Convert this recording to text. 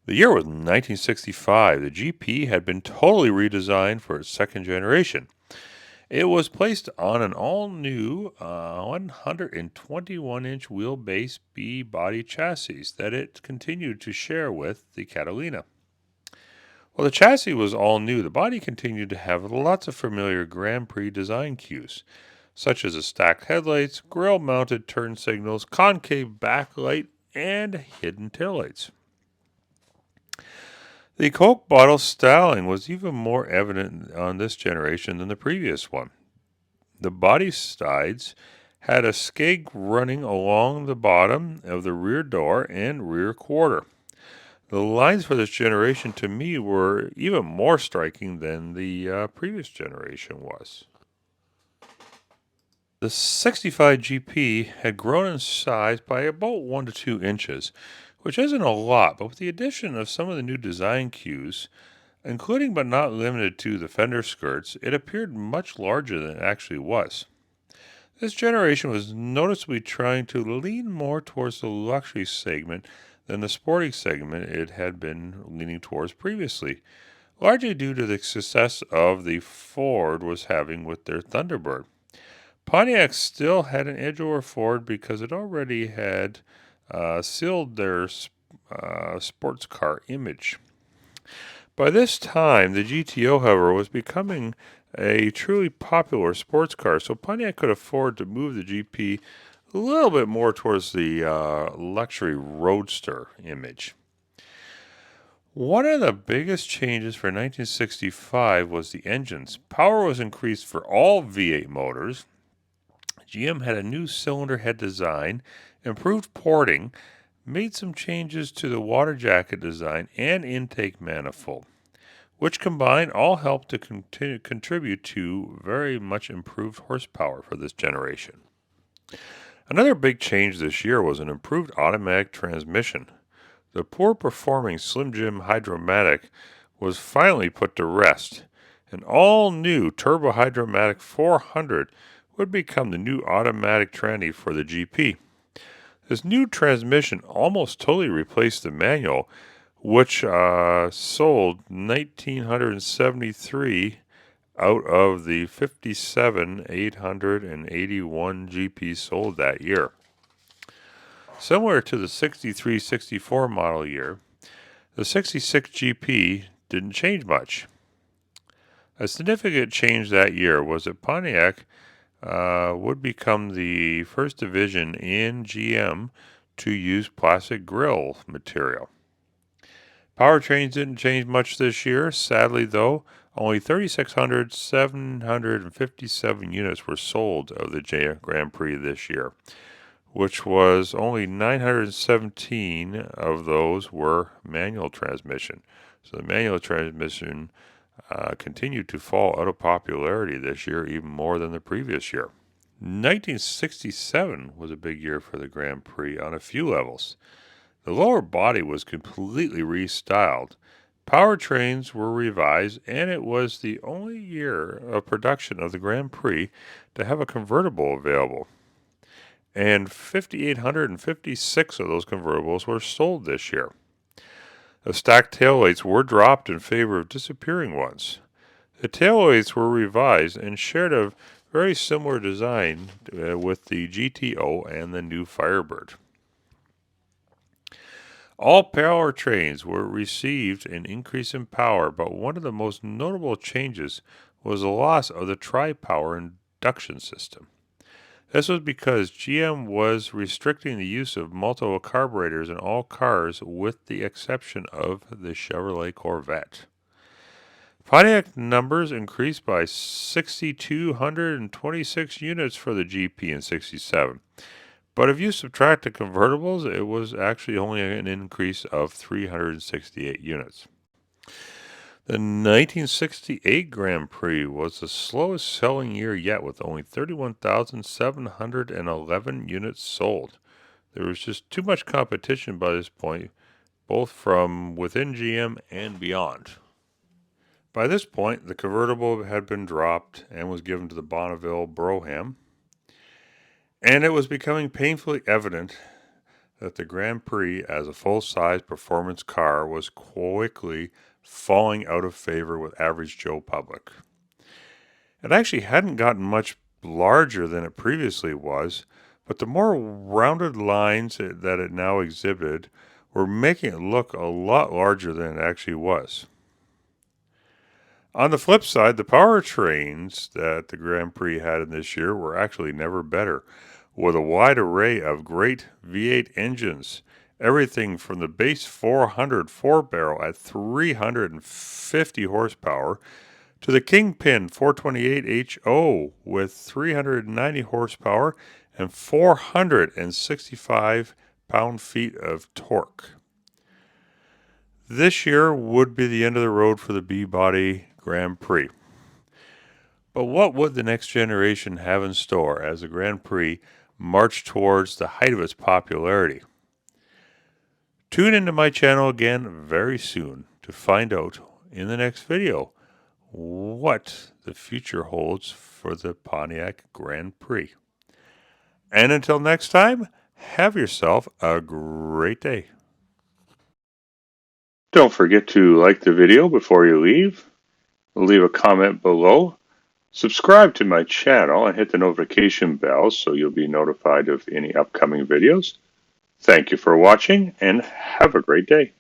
The year was 1965. The GP had been totally redesigned for its second generation. It was placed on an all-new 121-inch wheelbase B-body chassis that it continued to share with the Catalina. While the chassis was all new, the body continued to have lots of familiar Grand Prix design cues, such as the stacked headlights, grille-mounted turn signals, concave backlight, and hidden taillights. The Coke bottle styling was even more evident on this generation than the previous one. The body sides had a skeg running along the bottom of the rear door and rear quarter. The lines for this generation to me were even more striking than the previous generation was. The 65 GP had grown in size by about 1 to 2 inches, which isn't a lot, but with the addition of some of the new design cues, including but not limited to the fender skirts, it appeared much larger than it actually was. This generation was noticeably trying to lean more towards the luxury segment than the sporting segment it had been leaning towards previously, largely due to the success of the Ford was having with their Thunderbird. Pontiac still had an edge over Ford because it already had sealed their sports car image. By this time, the GTO, however, was becoming a truly popular sports car, so Pontiac could afford to move the GP a little bit more towards the luxury roadster image. One of the biggest changes for 1965 was the engines. Power was increased for all V8 motors. GM had a new cylinder head design, improved porting, made some changes to the water jacket design and intake manifold, which combined all helped to contribute to very much improved horsepower for this generation. Another big change this year was an improved automatic transmission. The poor performing Slim Jim Hydromatic was finally put to rest. An all new Turbo Hydromatic 400 would become the new automatic tranny for the GP. This new transmission almost totally replaced the manual, which sold 1,973 out of the 57,881 GPs sold that year. Similar to the 63-64 model year, the 66 GP didn't change much. A significant change that year was that Pontiac would become the first division in GM to use plastic grille material. Powertrains didn't change much this year. Sadly, though, only 3,757 units were sold of the Grand Prix this year, which was only 917 of those were manual transmission. So the manual transmission continued to fall out of popularity this year even more than the previous year. 1967 was a big year for the Grand Prix on a few levels. The lower body was completely restyled. Powertrains were revised, and it was the only year of production of the Grand Prix to have a convertible available. And 5,856 of those convertibles were sold this year. The stacked taillights were dropped in favor of disappearing ones. The taillights were revised and shared a very similar design with the GTO and the new Firebird. All powertrains were received an increase in power, but one of the most notable changes was the loss of the tri-power induction system. This was because GM was restricting the use of multiple carburetors in all cars with the exception of the Chevrolet Corvette. Pontiac numbers increased by 6,226 units for the GP in 67. But if you subtract the convertibles, it was actually only an increase of 368 units. The 1968 Grand Prix was the slowest selling year yet with only 31,711 units sold. There was just too much competition by this point, both from within GM and beyond. By this point, the convertible had been dropped and was given to the Bonneville Brougham, and it was becoming painfully evident that the Grand Prix as a full-size performance car was quickly falling out of favor with average Joe public. It actually hadn't gotten much larger than it previously was, but the more rounded lines that it now exhibited were making it look a lot larger than it actually was. On the flip side, the powertrains that the Grand Prix had in this year were actually never better, with a wide array of great V8 engines, everything from the base 400 4-barrel at 350 horsepower to the Kingpin 428HO with 390 horsepower and 465 pound-feet of torque. This year would be the end of the road for the B-Body Grand Prix. But what would the next generation have in store as the Grand Prix marched towards the height of its popularity? Tune into my channel again very soon to find out in the next video what the future holds for the Pontiac Grand Prix. And until next time, have yourself a great day. Don't forget to like the video before you leave. Leave a comment below. Subscribe to my channel and hit the notification bell so you'll be notified of any upcoming videos. Thank you for watching and have a great day.